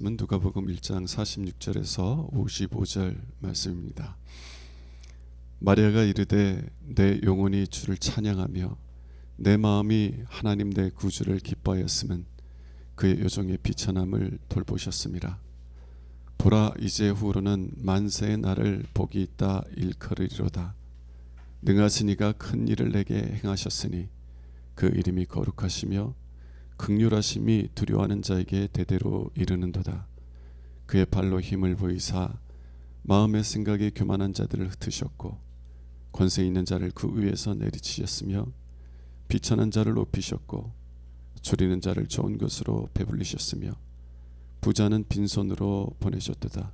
누가복음 1장 46절에서 55절 말씀입니다. 마리아가 이르되 내 영혼이 주를 찬양하며 내 마음이 하나님 내 구주를 기뻐하였음은 그의 여종의 비천함을 돌보셨음이라. 보라, 이제 후로는 만세의 날을 복이 있다 일컬으리로다. 능하신 이가 큰 일을 내게 행하셨으니 그 이름이 거룩하시며 긍휼하심이 두려워하는 자에게 대대로 이르는도다. 그의 발로 힘을 보이사 마음의 생각이 교만한 자들을 흩으셨고 권세 있는 자를 그 위에서 내리치셨으며 비천한 자를 높이셨고 줄이는 자를 좋은 것으로 배불리셨으며 부자는 빈손으로 보내셨도다.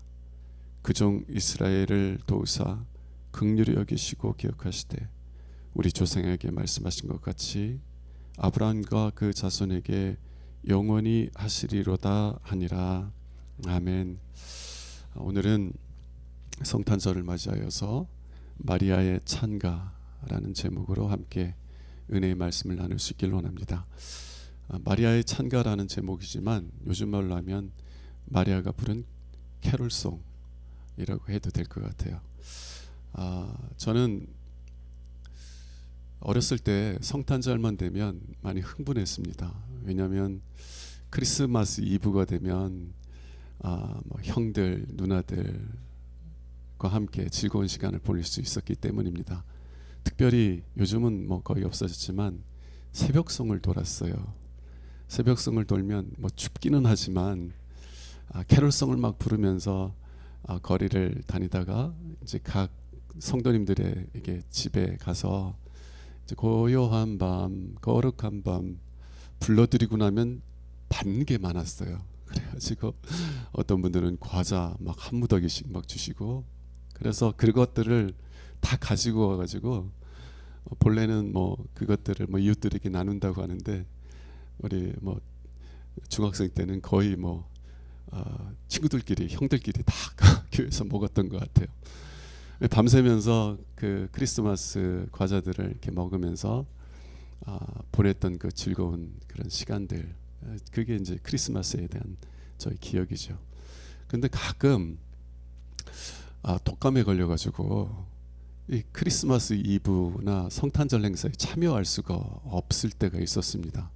그 종 이스라엘을 도우사 긍휼히 여기시고 기억하시되 우리 조상에게 말씀하신 것 같이 아브라함과 그 자손에게 영원히 하시리로다 하니라. 아멘. 오늘은 성탄절을 맞이하여서 마리아의 찬가라는 제목으로 함께 은혜의 말씀을 나눌 수 있길 원합니다. 마리아의 찬가라는 제목이지만 요즘 말로 하면 마리아가 부른 캐롤송이라고 해도 될 것 같아요. 저는 어렸을 때 성탄절만 되면 많이 흥분했습니다. 왜냐하면 크리스마스 이브가 되면 형들, 누나들과 함께 즐거운 시간을 보낼 수 있었기 때문입니다. 특별히 요즘은 거의 없어졌지만 새벽송을 돌았어요. 새벽송을 돌면 춥기는 하지만 캐롤송을 막 부르면서 거리를 다니다가 이제 각 성도님들의 집에 가서 고요한 밤, 거룩한 밤 불러드리고 나면 받는 게 많았어요. 그래가지고 어떤 분들은 과자 막 한 무더기씩 막 주시고, 그래서 그것들을 다 가지고 와가지고 본래는 그것들을 이웃들에게 나눈다고 하는데 우리 중학생 때는 거의 친구들끼리 형들끼리 다 교회에서 먹었던 것 같아요. 밤새면서 그 크리스마스 과자들을 이렇게 먹으면서 보냈던 그 즐거운 그런 시간들, 그게 이제 크리스마스에 대한 저희 기억이죠. 근데 가끔 독감에 걸려가지고 이 크리스마스 이브나 성탄절 행사에 참여할 수가 없을 때가 있었습니다.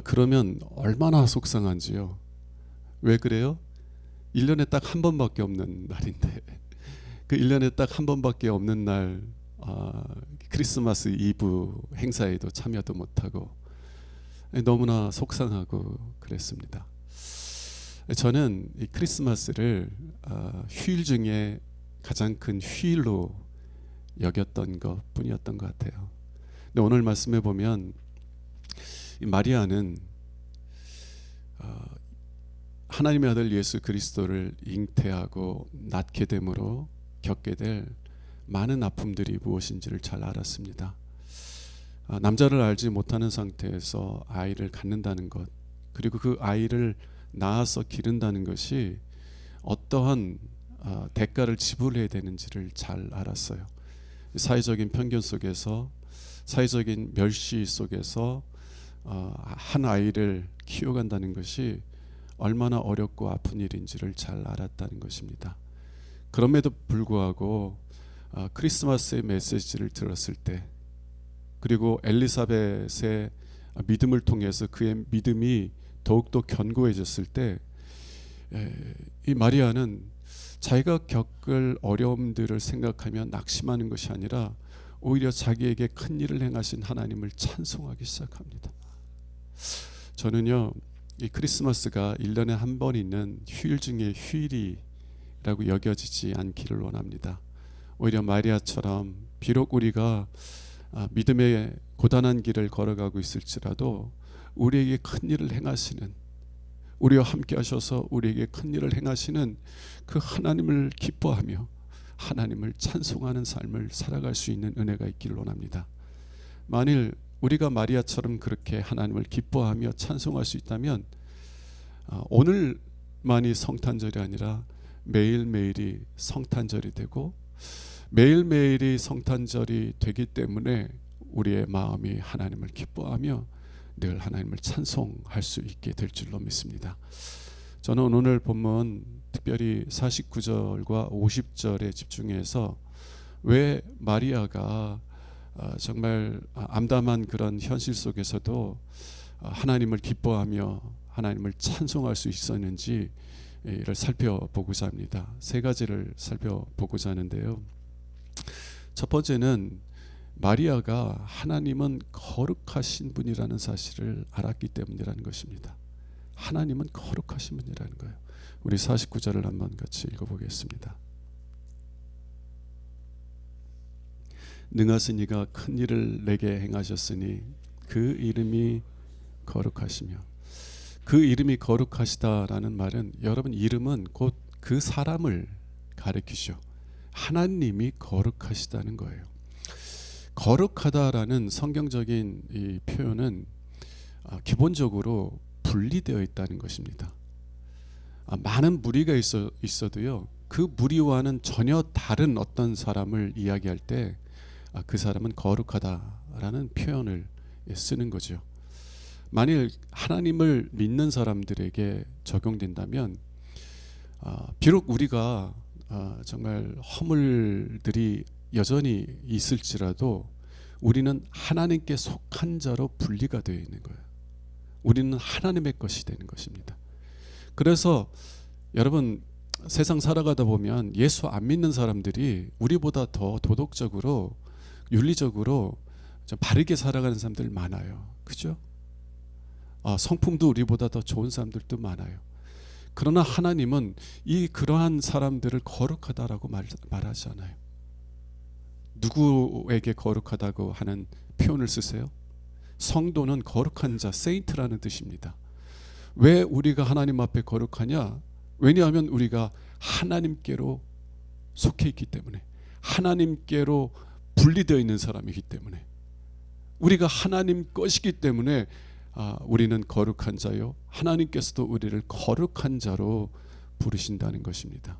그러면 얼마나 속상한지요. 왜 그래요? 1년에 딱 한 번밖에 없는 날인데 그 1년에 딱 한 번밖에 없는 날 크리스마스 이브 행사에도 참여도 못하고 너무나 속상하고 그랬습니다. 저는 이 크리스마스를 휴일 중에 가장 큰 휴일로 여겼던 것 뿐이었던 것 같아요. 근데 오늘 말씀해 보면 이 마리아는 하나님의 아들 예수 그리스도를 잉태하고 낳게 됨으로 겪게 될 많은 아픔들이 무엇인지를 잘 알았습니다. 남자를 알지 못하는 상태에서 아이를 갖는다는 것, 그리고 그 아이를 낳아서 기른다는 것이 어떠한 대가를 지불해야 되는지를 잘 알았어요. 사회적인 편견 속에서, 사회적인 멸시 속에서 한 아이를 키워간다는 것이 얼마나 어렵고 아픈 일인지를 잘 알았다는 것입니다. 그럼에도 불구하고 크리스마스의 메시지를 들었을 때, 그리고 엘리사벳의 믿음을 통해서 그의 믿음이 더욱더 견고해졌을 때, 이 마리아는 자기가 겪을 어려움들을 생각하며 낙심하는 것이 아니라 오히려 자기에게 큰 일을 행하신 하나님을 찬송하기 시작합니다. 저는요, 이 크리스마스가 1년에 한 번 있는 휴일 중에 휴일이라고 여겨지지 않기를 원합니다. 오히려 마리아처럼 비록 우리가 믿음의 고단한 길을 걸어가고 있을지라도 우리에게 큰 일을 행하시는, 우리와 함께 하셔서 우리에게 큰 일을 행하시는 그 하나님을 기뻐하며 하나님을 찬송하는 삶을 살아갈 수 있는 은혜가 있기를 원합니다. 만일 우리가 마리아처럼 그렇게 하나님을 기뻐하며 찬송할 수 있다면 오늘만이 성탄절이 아니라 매일매일이 성탄절이 되고, 매일매일이 성탄절이 되기 때문에 우리의 마음이 하나님을 기뻐하며 늘 하나님을 찬송할 수 있게 될 줄로 믿습니다. 저는 오늘 본문 특별히 49절과 50절에 집중해서 왜 마리아가 정말 암담한 그런 현실 속에서도 하나님을 기뻐하며 하나님을 찬송할 수 있었는지 이를 살펴보고자 합니다. 세 가지를 살펴보고자 하는데요. 첫 번째는 마리아가 하나님은 거룩하신 분이라는 사실을 알았기 때문이라는 것입니다. 하나님은 거룩하신 분이라는 거예요. 우리 49절을 한번 같이 읽어보겠습니다. 능하신 이가 큰 일을 내게 행하셨으니 그 이름이 거룩하시며, 그 이름이 거룩하시다라는 말은, 여러분, 이름은 곧 그 사람을 가리키죠. 하나님이 거룩하시다는 거예요. 거룩하다라는 성경적인 이 표현은 기본적으로 분리되어 있다는 것입니다. 많은 무리가 있어도요, 그 무리와는 전혀 다른 어떤 사람을 이야기할 때 그 사람은 거룩하다라는 표현을 쓰는 거죠. 만일 하나님을 믿는 사람들에게 적용된다면, 비록 우리가 정말 허물들이 여전히 있을지라도 우리는 하나님께 속한 자로 분리가 되어 있는 거예요. 우리는 하나님의 것이 되는 것입니다. 그래서 여러분, 세상 살아가다 보면 예수 안 믿는 사람들이 우리보다 더 도덕적으로, 윤리적으로 좀 바르게 살아가는 사람들 많아요. 그죠? 성품도 우리보다 더 좋은 사람들도 많아요. 그러나 하나님은 그러한 사람들을 거룩하다라고 말하지 않아요. 누구에게 거룩하다고 하는 표현을 쓰세요? 성도는 거룩한 자, 세인트라는 뜻입니다. 왜 우리가 하나님 앞에 거룩하냐? 왜냐하면 우리가 하나님께로 속해 있기 때문에, 하나님께로 분리되어 있는 사람이기 때문에, 우리가 하나님 것이기 때문에 우리는 거룩한 자요, 하나님께서도 우리를 거룩한 자로 부르신다는 것입니다.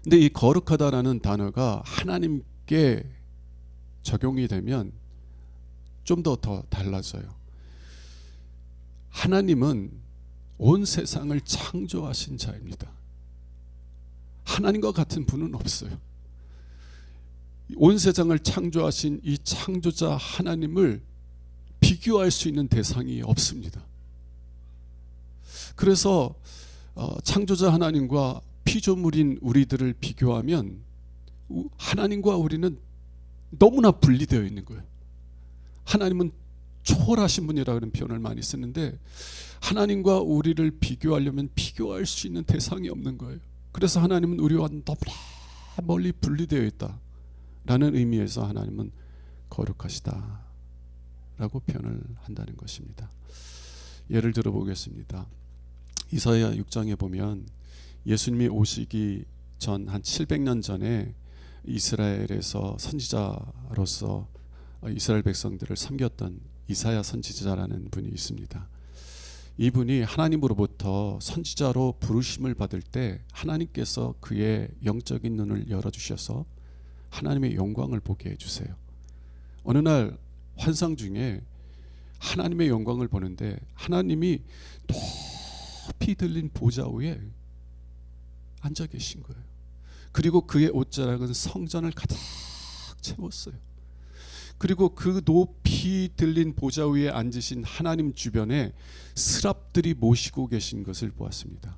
근데 이 거룩하다라는 단어가 하나님께 적용이 되면 좀 더 달라져요. 하나님은 온 세상을 창조하신 자입니다. 하나님과 같은 분은 없어요. 온 세상을 창조하신 이 창조자 하나님을 비교할 수 있는 대상이 없습니다. 그래서 창조자 하나님과 피조물인 우리들을 비교하면 하나님과 우리는 너무나 분리되어 있는 거예요. 하나님은 초월하신 분이라는 표현을 많이 쓰는데, 하나님과 우리를 비교하려면 비교할 수 있는 대상이 없는 거예요. 그래서 하나님은 우리와 너무나 멀리 분리되어 있다라는 의미에서 하나님은 거룩하시다 라고 표현을 한다는 것입니다. 예를 들어 보겠습니다. 이사야 6장에 보면 예수님이 오시기 전 한 700년 전에 이스라엘에서 선지자로서 이스라엘 백성들을 섬겼던 이사야 선지자라는 분이 있습니다. 이분이 하나님으로부터 선지자로 부르심을 받을 때 하나님께서 그의 영적인 눈을 열어주셔서 하나님의 영광을 보게 해주세요. 어느 날 환상 중에 하나님의 영광을 보는데 하나님이 높이 들린 보좌 위에 앉아 계신 거예요. 그리고 그의 옷자락은 성전을 가득 채웠어요. 그리고 그 높이 들린 보좌 위에 앉으신 하나님 주변에 스랍들이 모시고 계신 것을 보았습니다.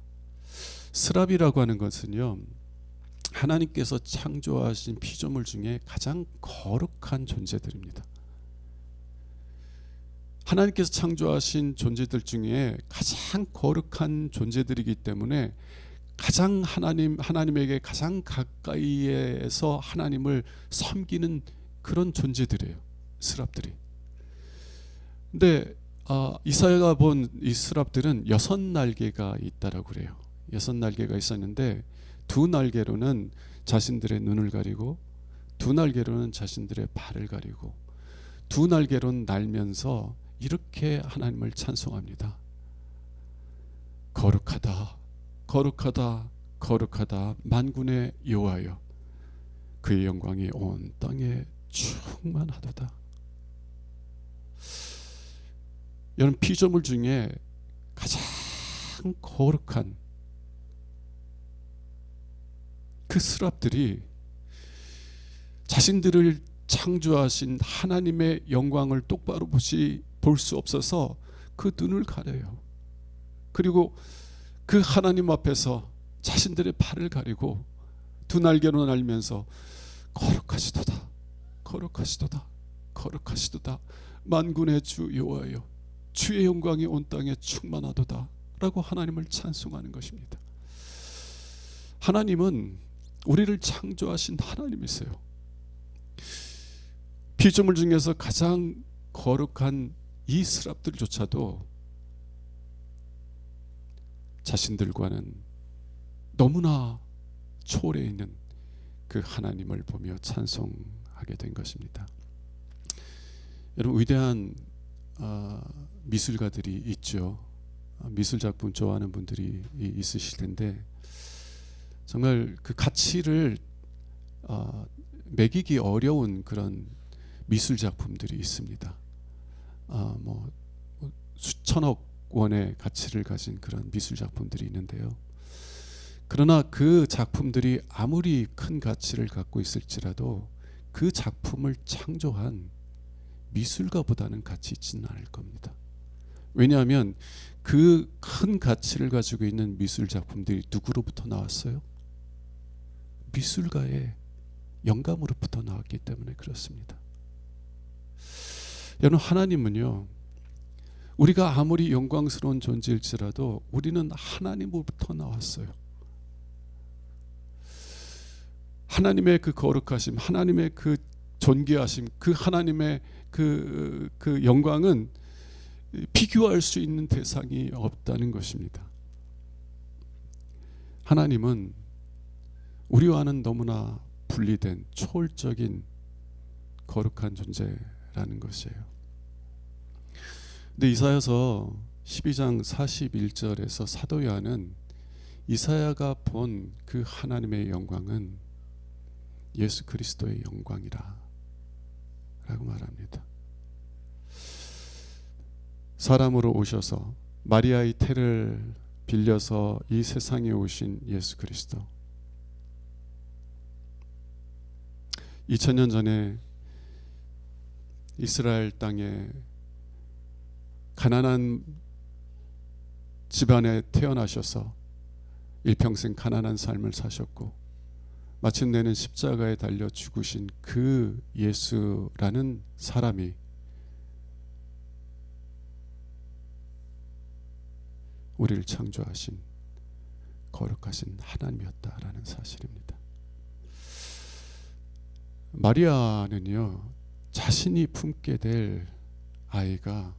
스랍이라고 하는 것은요, 하나님께서 창조하신 피조물 중에 가장 거룩한 존재들입니다. 하나님께서 창조하신 존재들 중에 가장 거룩한 존재들이기 때문에 가장 하나님에게 가장 가까이에서 하나님을 섬기는 그런 존재들이에요, 스랍들이. 근데 이사야가 본 이 스랍들은 6날개가 있다라고 그래요. 6날개가 있었는데 2날개로는 자신들의 눈을 가리고 2날개로는 자신들의 발을 가리고 2날개로는 날면서 이렇게 하나님을 찬송합니다. 거룩하다, 거룩하다, 거룩하다, 만군의 여호와여, 그의 영광이 온 땅에 충만하도다. 여러분, 피조물 중에 가장 가장 거룩한 그 스랍들이 자신들을 창조하신 하나님의 영광을 똑바로 볼 수 없어서 그 눈을 가려요. 그리고 그 하나님 앞에서 자신들의 팔을 가리고 두 날개로 날면서 거룩하시도다, 거룩하시도다, 거룩하시도다, 만군의 주 여호와여, 주의 영광이 온 땅에 충만하도다 라고 하나님을 찬송하는 것입니다. 하나님은 우리를 창조하신 하나님이세요. 피조물 중에서 가장 거룩한 이 스랍들조차도 자신들과는 너무나 초월해 있는 그 하나님을 보며 찬송하게 된 것입니다. 여러분, 위대한 미술가들이 있죠. 미술 작품 좋아하는 분들이 있으실 텐데 정말 그 가치를 매기기 어려운 그런 미술 작품들이 있습니다. 뭐 수천억 원의 가치를 가진 그런 미술 작품들이 있는데요. 그러나 그 작품들이 아무리 큰 가치를 갖고 있을지라도 그 작품을 창조한 미술가보다는 가치 있지는 않을 겁니다. 왜냐하면 그 큰 가치를 가지고 있는 미술 작품들이 누구로부터 나왔어요? 미술가의 영감으로부터 나왔기 때문에 그렇습니다. 여러분, 하나님은요, 우리가 아무리 영광스러운 존재일지라도 우리는 하나님으로부터 나왔어요. 하나님의 그 거룩하심, 하나님의 그 존귀하심, 그 하나님의 그 영광은 비교할 수 있는 대상이 없다는 것입니다. 하나님은 우리와는 너무나 분리된 초월적인 거룩한 존재라는 것이에요. 근데 이사야서 12장 41절에서 사도 요한은 이사야가 본 그 하나님의 영광은 예수 그리스도의 영광이라 라고 말합니다. 사람으로 오셔서 마리아의 태를 빌려서 이 세상에 오신 예수 그리스도, 2000년 전에 이스라엘 땅에 가난한 집안에 태어나셔서 일평생 가난한 삶을 사셨고 마침내는 십자가에 달려 죽으신 그 예수라는 사람이 우리를 창조하신 거룩하신 하나님이었다라는 사실입니다. 마리아는요, 자신이 품게 될 아이가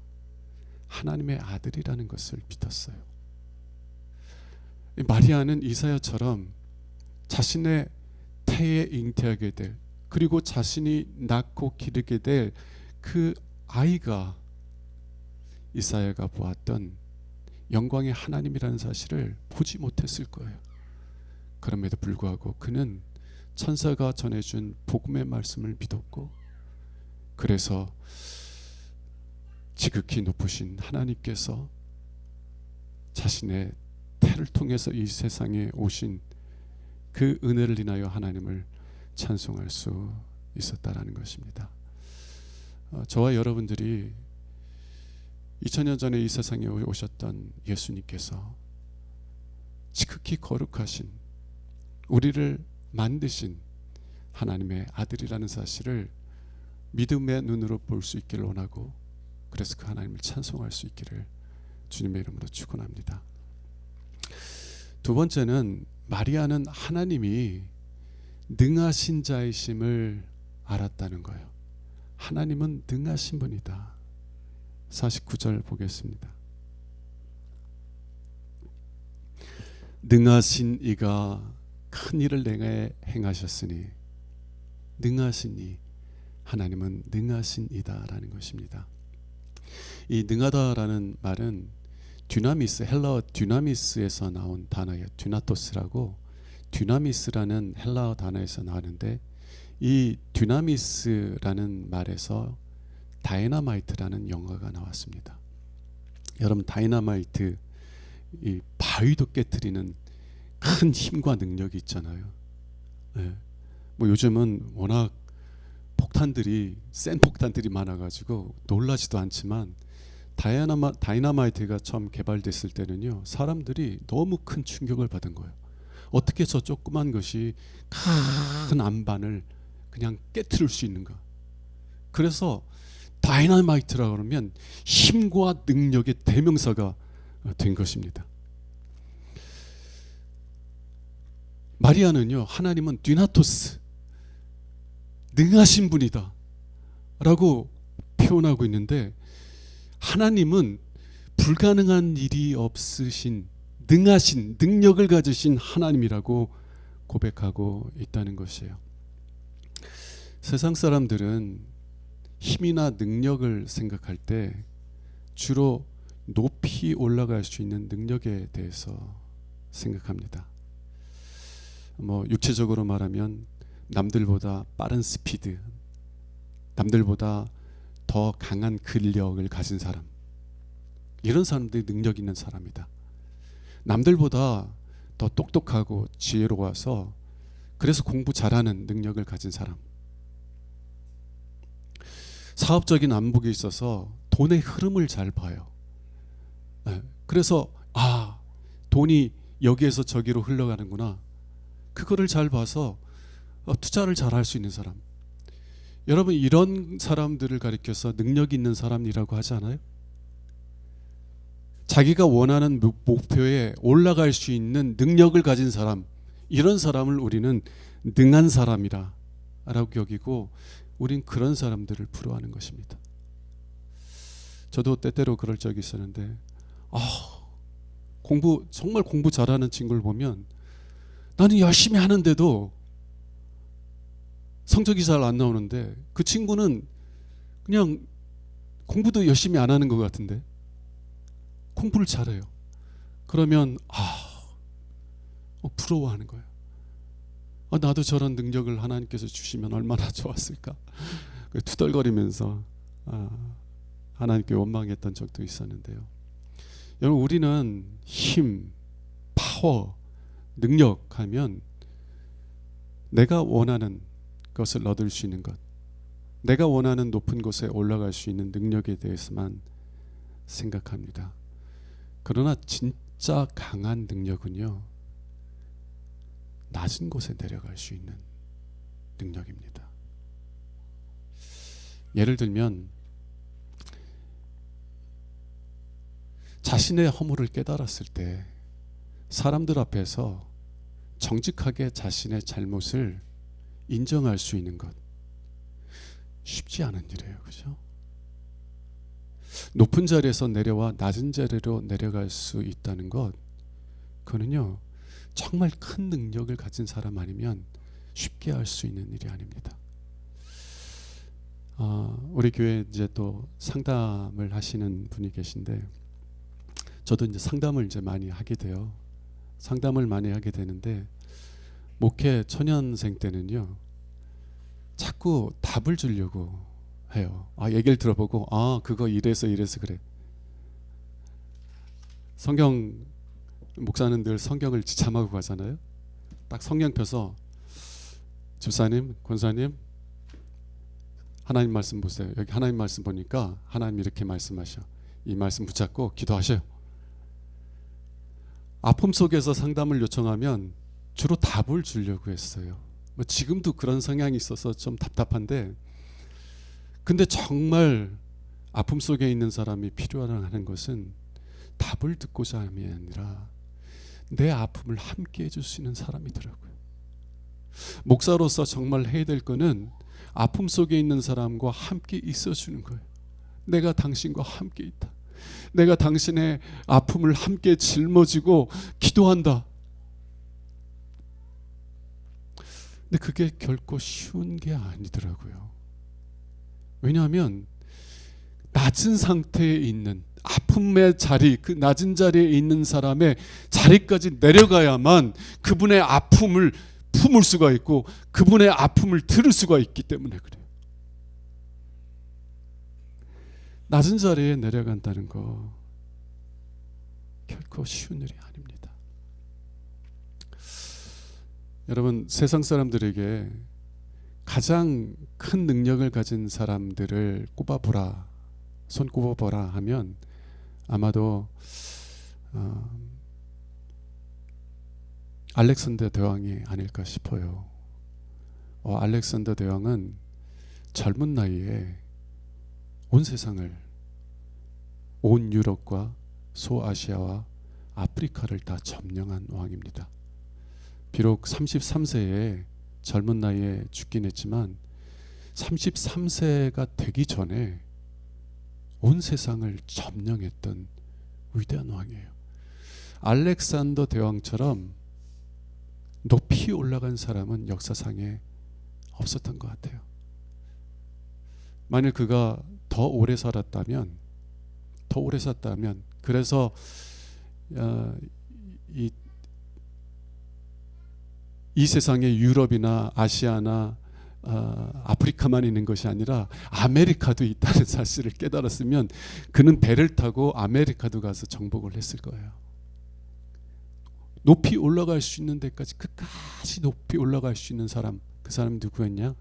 하나님의 아들이라는 것을 믿었어요. 마리아는 이사야처럼 자신의 태에 잉태하게 될, 그리고 자신이 낳고 기르게 될 그 아이가 이사야가 보았던 영광의 하나님이라는 사실을 보지 못했을 거예요. 그럼에도 불구하고 그는 천사가 전해준 복음의 말씀을 믿었고, 그래서 지극히 높으신 하나님께서 자신의 태를 통해서 이 세상에 오신 그 은혜를 인하여 하나님을 찬송할 수 있었다라는 것입니다. 저와 여러분들이 2000년 전에 이 세상에 오셨던 예수님께서 지극히 거룩하신, 우리를 만드신 하나님의 아들이라는 사실을 믿음의 눈으로 볼 수 있기를 원하고, 그래서 그 하나님을 찬송할 수 있기를 주님의 이름으로 축원합니다. 두 번째는 마리아는 하나님이 능하신 자이심을 알았다는 거예요. 하나님은 능하신 분이다. 49절 보겠습니다. 능하신 이가 큰 일을 내게 행하셨으니, 능하신 이, 하나님은 능하신 이다라는 것입니다. 이 능하다라는 말은 듀나미스, 헬라어 듀나미스에서 나온 단어예요. 듀나토스라고, 듀나미스라는 헬라어 단어에서 나오는데, 이 듀나미스라는 말에서 다이너마이트라는 영어가 나왔습니다. 여러분, 다이너마이트 이 바위도 깨트리는 큰 힘과 능력이 있잖아요. 예. 뭐 요즘은 워낙 센 폭탄들이 많아가지고 놀라지도 않지만 다이너마이트가 처음 개발됐을 때는요, 사람들이 너무 큰 충격을 받은 거예요. 어떻게 저 조그만 것이 큰 안반을 그냥 깨트릴 수 있는가? 그래서 다이너마이트라 그러면 힘과 능력의 대명사가 된 것입니다. 마리아는요, 하나님은 듀나토스, 능하신 분이다 라고 표현하고 있는데, 하나님은 불가능한 일이 없으신, 능하신, 능력을 가지신 하나님이라고 고백하고 있다는 것이에요. 세상 사람들은 힘이나 능력을 생각할 때 주로 높이 올라갈 수 있는 능력에 대해서 생각합니다. 뭐 육체적으로 말하면 남들보다 빠른 스피드, 남들보다 더 강한 근력을 가진 사람, 이런 사람들이 능력 있는 사람이다. 남들보다 더 똑똑하고 지혜로워서 그래서 공부 잘하는 능력을 가진 사람, 사업적인 안목에 있어서 돈의 흐름을 잘 봐요. 그래서 돈이 여기에서 저기로 흘러가는구나, 그거를 잘 봐서 투자를 잘 할 수 있는 사람. 여러분, 이런 사람들을 가리켜서 능력 있는 사람이라고 하지 않아요? 자기가 원하는 목표에 올라갈 수 있는 능력을 가진 사람, 이런 사람을 우리는 능한 사람이라 라고 여기고, 우린 그런 사람들을 부러워하는 것입니다. 저도 때때로 그럴 적이 있었는데, 정말 공부 잘하는 친구를 보면 나는 열심히 하는데도 성적이 잘 안 나오는데, 그 친구는 그냥 공부도 열심히 안 하는 것 같은데 공부를 잘해요. 그러면 부러워하는 거예요. 나도 저런 능력을 하나님께서 주시면 얼마나 좋았을까, 투덜거리면서 하나님께 원망했던 적도 있었는데요. 여러분, 우리는 힘, 파워, 능력하면 내가 원하는 것을 얻을 수 있는 것, 내가 원하는 높은 곳에 올라갈 수 있는 능력에 대해서만 생각합니다. 그러나 진짜 강한 능력은요, 낮은 곳에 내려갈 수 있는 능력입니다. 예를 들면 자신의 허물을 깨달았을 때 사람들 앞에서 정직하게 자신의 잘못을 인정할 수 있는 것, 쉽지 않은 일이에요. 그죠? 높은 자리에서 내려와 낮은 자리로 내려갈 수 있다는 것, 그거는요, 정말 큰 능력을 가진 사람 아니면 쉽게 할 수 있는 일이 아닙니다. 우리 교회에 이제 또 상담을 하시는 분이 계신데, 저도 이제 상담을 이제 많이 하게 돼요. 상담을 많이 하게 되는데, 목회 초년생 때는요, 자꾸 답을 주려고 해요. 얘기를 들어보고 그거 이래서 그래. 목사는 늘 성경을 지참하고 가잖아요. 딱 성경 펴서 집사님, 권사님, 하나님 말씀 보세요. 여기 하나님 말씀 보니까 하나님 이렇게 말씀하셔. 이 말씀 붙잡고 기도하셔요. 아픔 속에서 상담을 요청하면 주로 답을 주려고 했어요. 지금도 그런 성향이 있어서 좀 답답한데, 근데 정말 아픔 속에 있는 사람이 필요하다는 것은 답을 듣고자 함이 아니라 내 아픔을 함께 해줄 수 있는 사람이더라고요. 목사로서 정말 해야 될 거는 아픔 속에 있는 사람과 함께 있어주는 거예요. 내가 당신과 함께 있다. 내가 당신의 아픔을 함께 짊어지고 기도한다. 근데 그게 결코 쉬운 게 아니더라고요. 왜냐하면 낮은 상태에 있는, 아픔의 자리, 그 낮은 자리에 있는 사람의 자리까지 내려가야만 그분의 아픔을 품을 수가 있고 그분의 아픔을 들을 수가 있기 때문에 그래요. 낮은 자리에 내려간다는 거, 결코 쉬운 일이 아닙니다. 여러분, 세상 사람들에게 가장 큰 능력을 가진 사람들을 꼽아보라, 손 꼽아보라 하면 아마도 알렉산더 대왕이 아닐까 싶어요. 알렉산더 대왕은 젊은 나이에 온 세상을, 온 유럽과 소아시아와 아프리카를 다 점령한 왕입니다. 비록 33세에 젊은 나이에 죽긴 했지만 33세가 되기 전에 온 세상을 점령했던 위대한 왕이에요. 알렉산더 대왕처럼 높이 올라간 사람은 역사상에 없었던 것 같아요. 만일 그가 더 오래 살았다면, 그래서 이 세상에 유럽이나 아시아나 아프리카만 있는 것이 아니라 아메리카도 있다는 사실을 깨달았으면 그는 배를 타고 아메리카도 가서 정복을 했을 거예요. 높이 올라갈 수 있는 데까지, 끝까지 높이 올라갈 수 있는 사람, 그 사람이 누구였냐?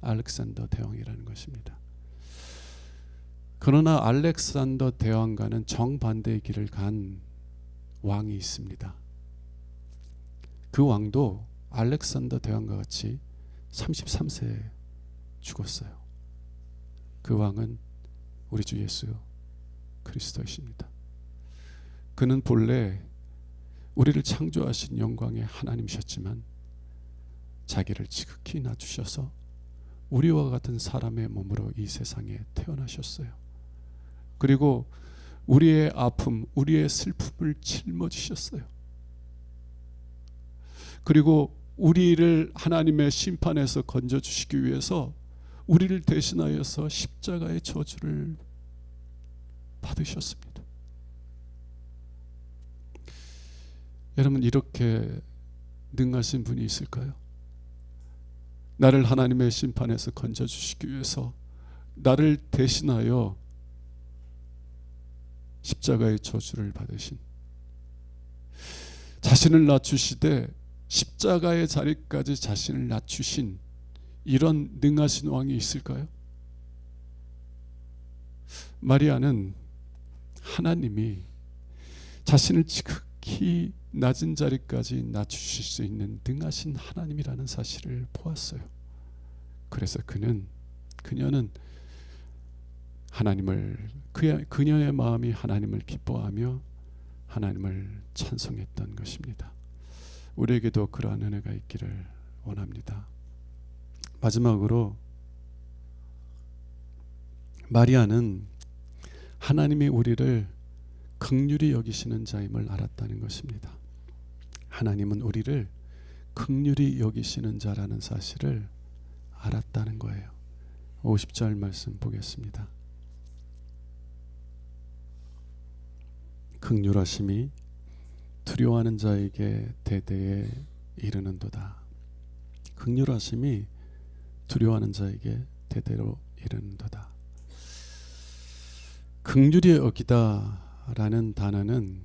알렉산더 대왕이라는 것입니다. 그러나 알렉산더 대왕과는 정반대의 길을 간 왕이 있습니다. 그 왕도 알렉산더 대왕과 같이 33세에 죽었어요. 그 왕은 우리 주 예수 그리스도이십니다. 그는 본래 우리를 창조하신 영광의 하나님이셨지만 자기를 지극히 낮추셔서 우리와 같은 사람의 몸으로 이 세상에 태어나셨어요. 그리고 우리의 아픔, 우리의 슬픔을 짊어지셨어요. 그리고 우리를 하나님의 심판에서 건져주시기 위해서 우리를 대신하여서 십자가의 저주를 받으셨습니다. 여러분, 이렇게 능하신 분이 있을까요? 나를 하나님의 심판에서 건져주시기 위해서 나를 대신하여 십자가의 저주를 받으신, 자신을 낮추시되 십자가의 자리까지 자신을 낮추신 이런 능하신 왕이 있을까요? 마리아는 하나님이 자신을 지극히 낮은 자리까지 낮추실 수 있는 능하신 하나님이라는 사실을 보았어요. 그래서 그녀는 하나님을, 그녀의 마음이 하나님을 기뻐하며 하나님을 찬송했던 것입니다. 우리에게도 그러한 은혜가 있기를 원합니다. 마지막으로 마리아는 하나님이 우리를 긍휼히 여기시는 자임을 알았다는 것입니다. 하나님은 우리를 긍휼히 여기시는 자라는 사실을 알았다는 거예요. 50절 말씀 보겠습니다. 긍휼하심이 두려워하는 자에게 대대에 이르는도다. 긍휼하심이 두려워하는 자에게 대대로 이르는도다. 긍휼히 여기다라는 단어는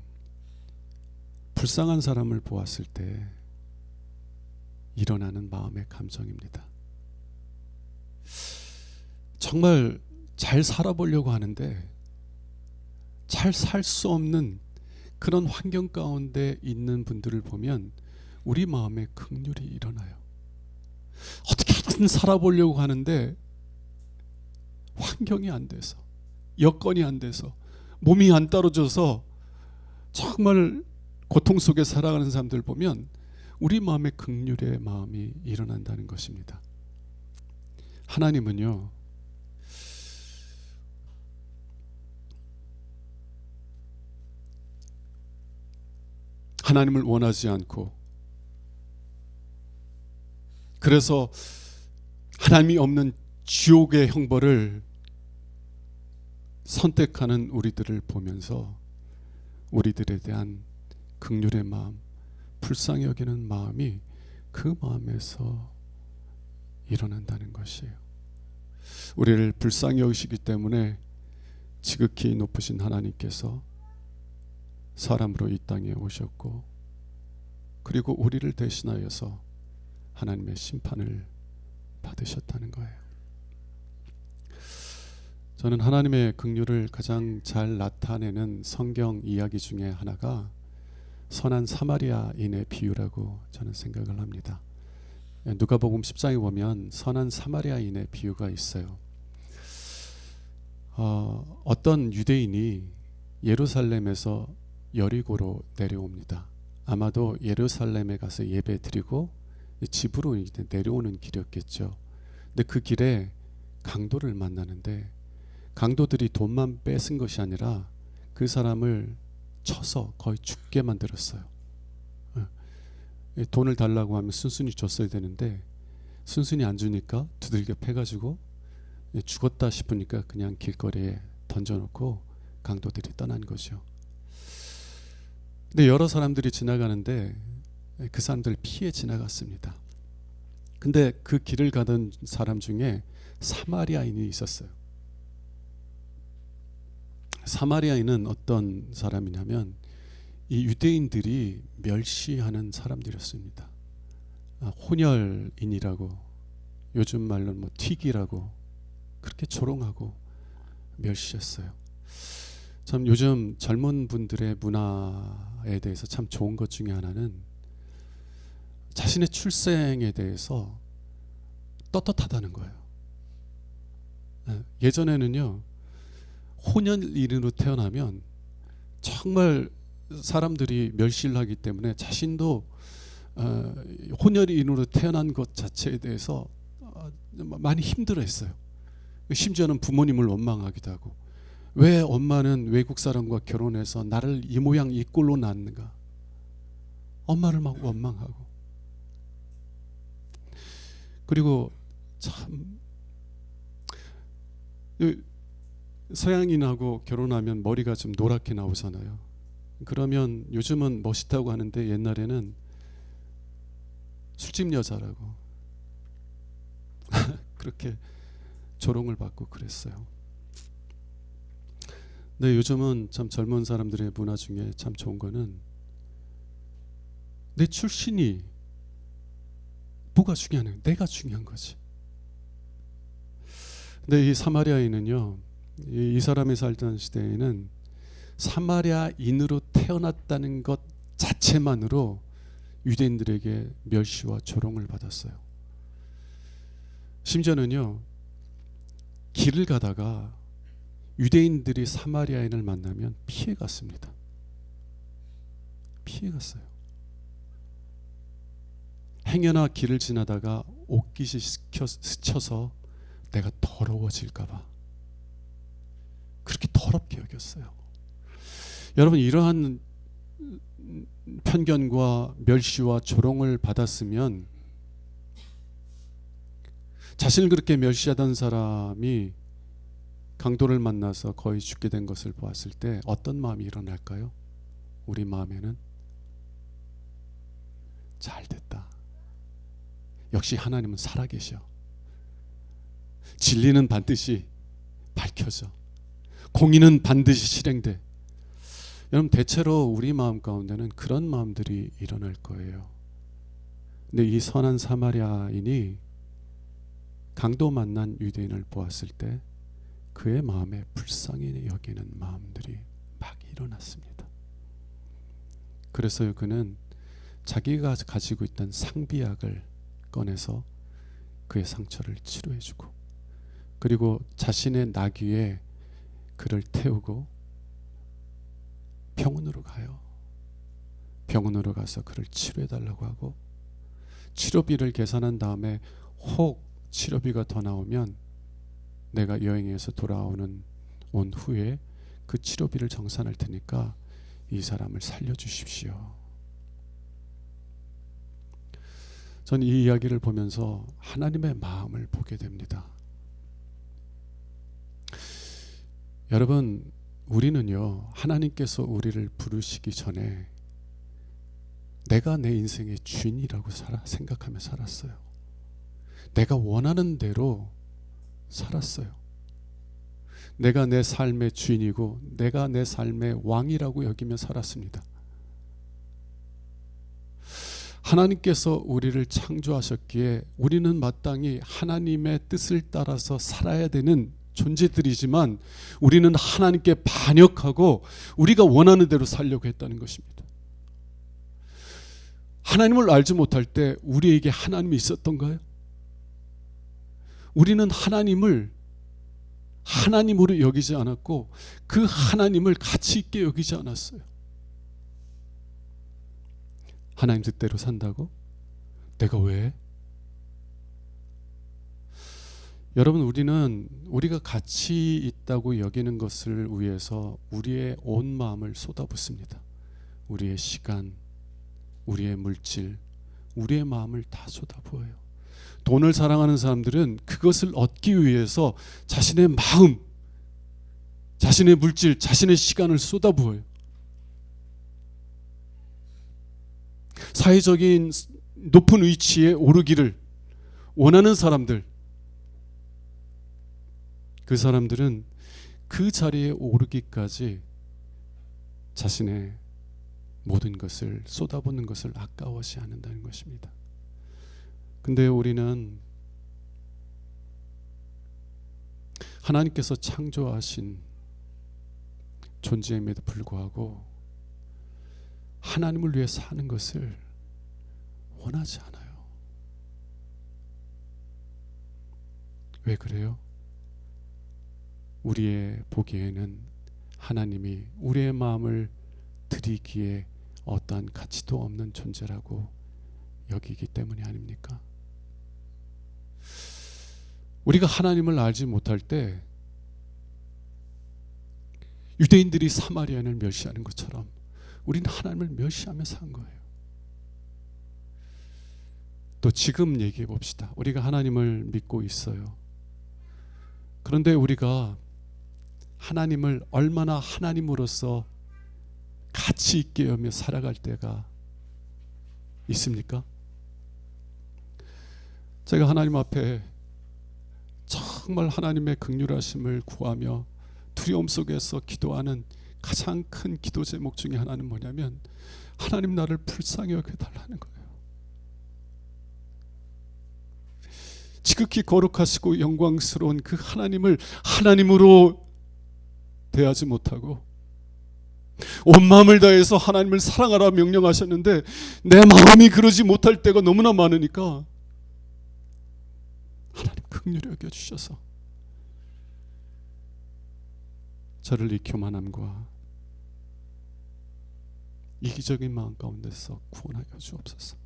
불쌍한 사람을 보았을 때 일어나는 마음의 감정입니다. 정말 잘 살아보려고 하는데 잘 살 수 없는 그런 환경 가운데 있는 분들을 보면 우리 마음에 긍휼이 일어나요. 어떻게든 살아보려고 하는데 환경이 안 돼서, 여건이 안 돼서, 몸이 안 따라줘서 정말 고통 속에 살아가는 사람들 보면 우리 마음에 긍휼의 마음이 일어난다는 것입니다. 하나님은요, 하나님을 원하지 않고, 그래서 하나님이 없는 지옥의 형벌을 선택하는 우리들을 보면서 우리들에 대한 긍휼의 마음, 불쌍히 여기는 마음이 그 마음에서 일어난다는 것이에요. 우리를 불쌍히 여기시기 때문에 지극히 높으신 하나님께서 사람으로 이 땅에 오셨고, 그리고 우리를 대신하여서 하나님의 심판을 받으셨다는 거예요. 저는 하나님의 긍휼을 가장 잘 나타내는 성경 이야기 중에 하나가 선한 사마리아인의 비유라고 저는 생각을 합니다. 누가복음 10장에 보면 선한 사마리아인의 비유가 있어요. 어떤 유대인이 예루살렘에서 여리고로 내려옵니다. 아마도 예루살렘에 가서 예배 드리고 집으로 이제 내려오는 길이었겠죠. 근데 그 길에 강도를 만나는데, 강도들이 돈만 뺏은 것이 아니라 그 사람을 쳐서 거의 죽게 만들었어요. 돈을 달라고 하면 순순히 줬어야 되는데 순순히 안 주니까 두들겨 패가지고 죽었다 싶으니까 그냥 길거리에 던져놓고 강도들이 떠난 거죠. 근데 여러 사람들이 지나가는데 그 사람들 피해 지나갔습니다. 근데 그 길을 가던 사람 중에 사마리아인이 있었어요. 사마리아인은 어떤 사람이냐면 이 유대인들이 멸시하는 사람들이었습니다. 혼혈인이라고, 요즘 말로는 뭐 튀기라고 그렇게 조롱하고 멸시했어요. 참 요즘 젊은 분들의 문화에 대해서 참 좋은 것 중에 하나는 자신의 출생에 대해서 떳떳하다는 거예요. 예전에는요, 혼혈인으로 태어나면 정말 사람들이 멸시를 하기 때문에 자신도 혼혈인으로 태어난 것 자체에 대해서 많이 힘들어했어요. 심지어는 부모님을 원망하기도 하고, 왜 엄마는 외국 사람과 결혼해서 나를 이 모양 이 꼴로 낳았는가, 엄마를 막 원망하고. 그리고 참 서양인하고 결혼하면 머리가 좀 노랗게 나오잖아요. 그러면 요즘은 멋있다고 하는데 옛날에는 술집 여자라고 그렇게 조롱을 받고 그랬어요. 근데 요즘은 참 젊은 사람들의 문화 중에 참 좋은 거는 내 출신이 뭐가 중요하냐, 내가 중요한 거지. 근데 이 사마리아인은요, 이 사람이 살던 시대에는 사마리아인으로 태어났다는 것 자체만으로 유대인들에게 멸시와 조롱을 받았어요. 심지어는요, 길을 가다가 유대인들이 사마리아인을 만나면 피해갔습니다. 피해갔어요. 행여나 길을 지나다가 옷깃이 스쳐서 내가 더러워질까봐 그렇게 더럽게 여겼어요. 여러분, 이러한 편견과 멸시와 조롱을 받았으면 자신을 그렇게 멸시하던 사람이 강도를 만나서 거의 죽게 된 것을 보았을 때 어떤 마음이 일어날까요? 우리 마음에는 잘됐다, 역시 하나님은 살아계셔, 진리는 반드시 밝혀져, 공의는 반드시 실행돼. 여러분, 대체로 우리 마음 가운데는 그런 마음들이 일어날 거예요. 근데 이 선한 사마리아인이 강도 만난 유대인을 보았을 때 그의 마음에 불쌍히 여기는 마음들이 막 일어났습니다. 그래서 그는 자기가 가지고 있던 상비약을 꺼내서 그의 상처를 치료해주고, 그리고 자신의 나귀에 그를 태우고 병원으로 가요. 병원으로 가서 그를 치료해달라고 하고, 치료비를 계산한 다음에 혹 치료비가 더 나오면 내가 여행에서 온 후에 그 치료비를 정산할 테니까 이 사람을 살려주십시오. 전 이 이야기를 보면서 하나님의 마음을 보게 됩니다. 여러분, 우리는요, 하나님께서 우리를 부르시기 전에 내가 내 인생의 주인이라고 생각하며 살았어요. 내가 원하는 대로 살았어요. 내가 내 삶의 주인이고 내가 내 삶의 왕이라고 여기며 살았습니다. 하나님께서 우리를 창조하셨기에 우리는 마땅히 하나님의 뜻을 따라서 살아야 되는 존재들이지만 우리는 하나님께 반역하고 우리가 원하는 대로 살려고 했다는 것입니다. 하나님을 알지 못할 때 우리에게 하나님이 있었던가요? 우리는 하나님을 하나님으로 여기지 않았고 그 하나님을 가치 있게 여기지 않았어요. 하나님 뜻대로 산다고? 내가 왜? 여러분, 우리가 가치 있다고 여기는 것을 위해서 우리의 온 마음을 쏟아붓습니다. 우리의 시간, 우리의 물질, 우리의 마음을 다 쏟아부어요. 돈을 사랑하는 사람들은 그것을 얻기 위해서 자신의 마음, 자신의 물질, 자신의 시간을 쏟아부어요. 사회적인 높은 위치에 오르기를 원하는 사람들, 그 사람들은 그 자리에 오르기까지 자신의 모든 것을 쏟아붓는 것을 아까워하지 않는다는 것입니다. 근데 우리는 하나님께서 창조하신 존재임에도 불구하고 하나님을 위해 사는 것을 원하지 않아요. 왜 그래요? 우리의 보기에는 하나님이 우리의 마음을 드리기에 어떠한 가치도 없는 존재라고 여기기 때문이 아닙니까? 우리가 하나님을 알지 못할 때 유대인들이 사마리아인을 멸시하는 것처럼 우리는 하나님을 멸시하며 산 거예요. 또 지금 얘기해 봅시다. 우리가 하나님을 믿고 있어요. 그런데 우리가 하나님을 얼마나 하나님으로서 가치 있게 여기며 살아갈 때가 있습니까? 제가 하나님 앞에 정말 하나님의 긍휼하심을 구하며 두려움 속에서 기도하는 가장 큰 기도 제목 중에 하나는 뭐냐면 하나님 나를 불쌍히 여겨달라는 거예요. 지극히 거룩하시고 영광스러운 그 하나님을 하나님으로 대하지 못하고 온 마음을 다해서 하나님을 사랑하라 명령하셨는데 내 마음이 그러지 못할 때가 너무나 많으니까 하나님 긍휼히 여겨주셔서 저를 이 교만함과 이기적인 마음 가운데서 구원하여 주옵소서.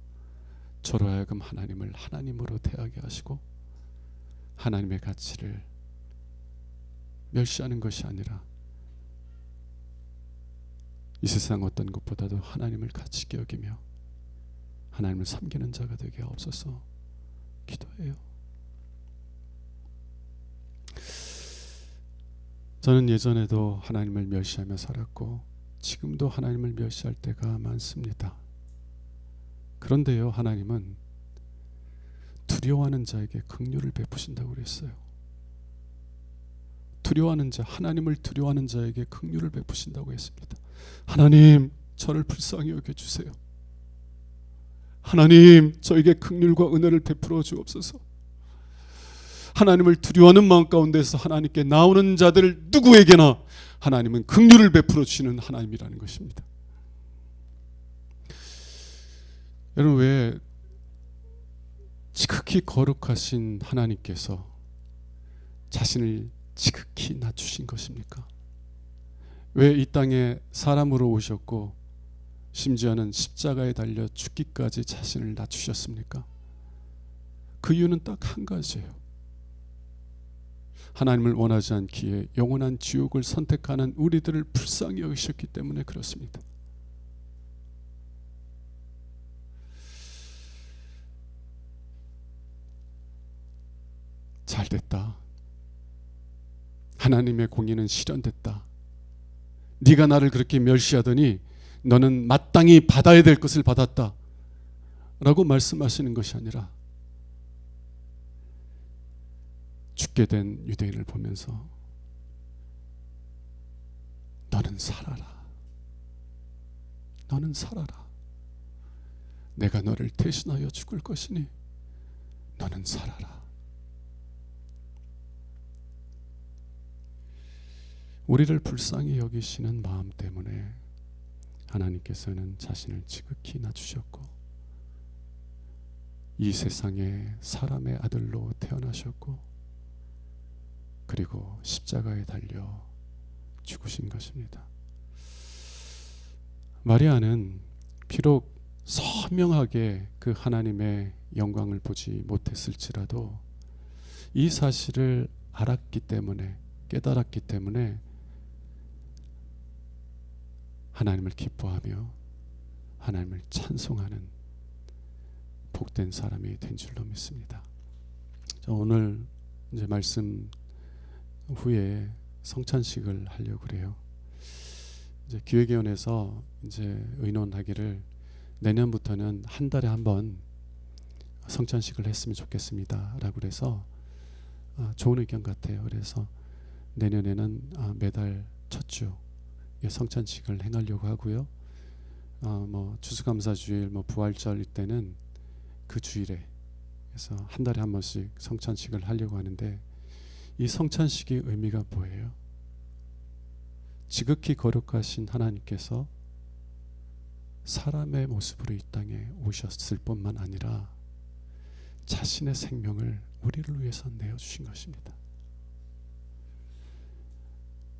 저로 하여금 하나님을 하나님으로 대하게 하시고 하나님의 가치를 멸시하는 것이 아니라 이 세상 어떤 것보다도 하나님을 가치 있게 여기며 하나님을 섬기는 자가 되게 하옵소서 기도해요. 저는 예전에도 하나님을 멸시하며 살았고 지금도 하나님을 멸시할 때가 많습니다. 그런데요, 하나님은 두려워하는 자에게 긍휼을 베푸신다고 그랬어요. 두려워하는 자, 하나님을 두려워하는 자에게 긍휼을 베푸신다고 했습니다. 하나님, 저를 불쌍히 여겨주세요. 하나님, 저에게 긍휼과 은혜를 베풀어 주옵소서. 하나님을 두려워하는 마음 가운데서 하나님께 나오는 자들 누구에게나 하나님은 긍휼을 베풀어 주시는 하나님이라는 것입니다. 여러분, 왜 지극히 거룩하신 하나님께서 자신을 지극히 낮추신 것입니까? 왜 이 땅에 사람으로 오셨고 심지어는 십자가에 달려 죽기까지 자신을 낮추셨습니까? 그 이유는 딱 한 가지예요. 하나님을 원하지 않기에 영원한 지옥을 선택하는 우리들을 불쌍히 여기셨기 때문에 그렇습니다. 잘됐다. 하나님의 공의는 실현됐다. 네가 나를 그렇게 멸시하더니 너는 마땅히 받아야 될 것을 받았다 라고 말씀하시는 것이 아니라 죽게 된 유대인을 보면서 너는 살아라. 너는 살아라. 내가 너를 대신하여 죽을 것이니 너는 살아라. 우리를 불쌍히 여기시는 마음 때문에 하나님께서는 자신을 지극히 낮추셨고 이 세상에 사람의 아들로 태어나셨고 그리고 십자가에 달려 죽으신 것입니다. 마리아는 비록 선명하게 그 하나님의 영광을 보지 못했을지라도 이 사실을 알았기 때문에, 깨달았기 때문에 하나님을 기뻐하며 하나님을 찬송하는 복된 사람이 된 줄로 믿습니다. 오늘 이제 말씀 후에 성찬식을 하려고 그래요. 이제 기획위원회에서 이제 의논하기를 내년부터는 한 달에 한 번 성찬식을 했으면 좋겠습니다 라고 그래서 좋은 의견 같아요. 그래서 내년에는 매달 첫 주 성찬식을 행하려고 하고요. 뭐 추수감사주일, 뭐 부활절일 때는 그 주일에 그래서 한 달에 한 번씩 성찬식을 하려고 하는데 이 성찬식의 의미가 뭐예요? 지극히 거룩하신 하나님께서 사람의 모습으로 이 땅에 오셨을 뿐만 아니라 자신의 생명을 우리를 위해서 내어주신 것입니다.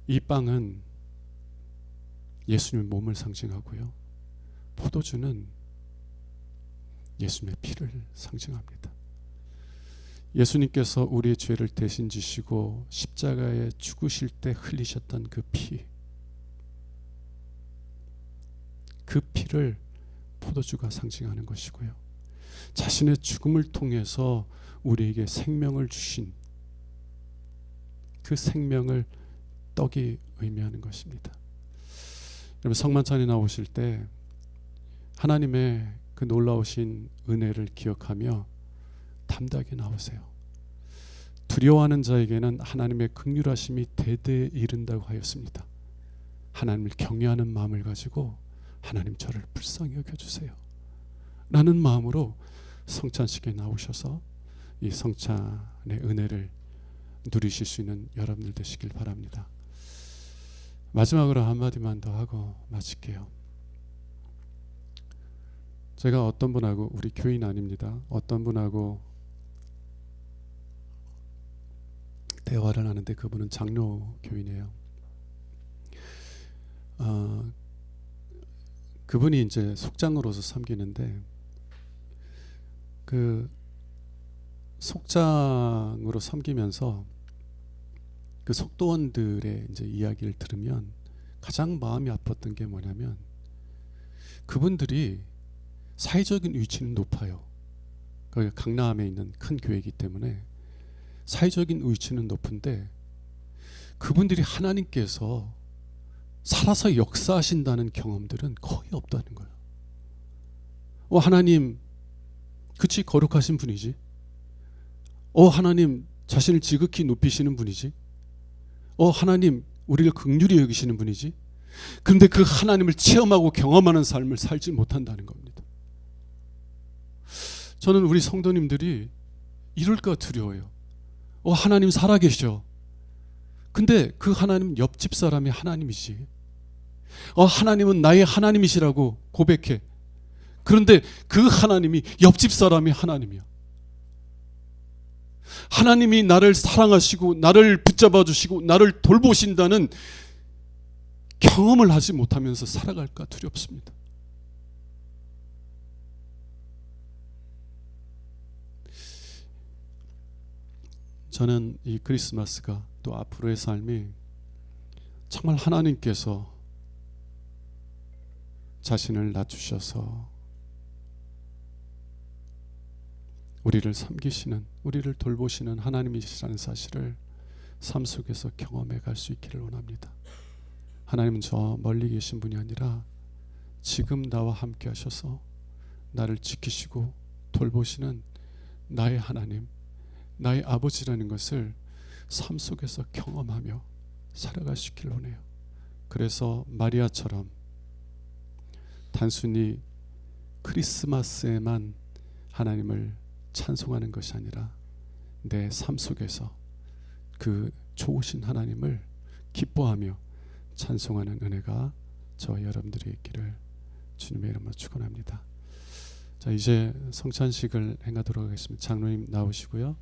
이 빵은 예수님의 몸을 상징하고요, 포도주는 예수님의 피를 상징합니다. 예수님께서 우리의 죄를 대신 지시고 십자가에 죽으실 때 흘리셨던 그 피, 그 피를 포도주가 상징하는 것이고요, 자신의 죽음을 통해서 우리에게 생명을 주신 그 생명을 떡이 의미하는 것입니다. 여러분, 성만찬에 나오실 때 하나님의 그 놀라우신 은혜를 기억하며 담대하게 나오세요. 두려워하는 자에게는 하나님의 긍휼하심이 대대에 이른다고 하였습니다. 하나님을 경외하는 마음을 가지고 하나님 저를 불쌍히 여겨주세요 라는 마음으로 성찬식에 나오셔서 이 성찬의 은혜를 누리실 수 있는 여러분들 되시길 바랍니다. 마지막으로 한마디만 더 하고 마칠게요. 제가 어떤 분하고, 우리 교인 아닙니다, 어떤 분하고 대화를 하는데 그분은 장로 교인이에요. 그분이 이제 속장으로서 섬기는데 그 속장으로 섬기면서 그 속도원들의 이제 이야기를 들으면 가장 마음이 아팠던 게 뭐냐면 그분들이 사회적인 위치는 높아요. 거기가 강남에 있는 큰 교회이기 때문에 사회적인 위치는 높은데 그분들이 하나님께서 살아서 역사하신다는 경험들은 거의 없다는 거예요. 하나님 그치 거룩하신 분이지. 하나님 자신을 지극히 높이시는 분이지. 하나님 우리를 긍휼히 여기시는 분이지. 그런데 그 하나님을 체험하고 경험하는 삶을 살지 못한다는 겁니다. 저는 우리 성도님들이 이럴까 두려워요. 하나님 살아계셔. 근데 그 하나님은 옆집 사람이 하나님이시. 하나님은 나의 하나님이시라고 고백해. 그런데 그 하나님이 옆집 사람이 하나님이야. 하나님이 나를 사랑하시고 나를 붙잡아 주시고 나를 돌보신다는 경험을 하지 못하면서 살아갈까 두렵습니다. 저는 이 크리스마스가 또 앞으로의 삶이 정말 하나님께서 자신을 낮추셔서 우리를 섬기시는, 우리를 돌보시는 하나님이시라는 사실을 삶 속에서 경험해 갈 수 있기를 원합니다. 하나님은 저 멀리 계신 분이 아니라 지금 나와 함께 하셔서 나를 지키시고 돌보시는 나의 하나님, 나의 아버지라는 것을 삶 속에서 경험하며 살아갈 수 있기를 원해요. 그래서 마리아처럼 단순히 크리스마스에만 하나님을 찬송하는 것이 아니라 내 삶 속에서 그 좋으신 하나님을 기뻐하며 찬송하는 은혜가 저와 여러분들이 있기를 주님의 이름으로 축원합니다. 자, 이제 성찬식을 행하도록 하겠습니다. 장로님 나오시고요.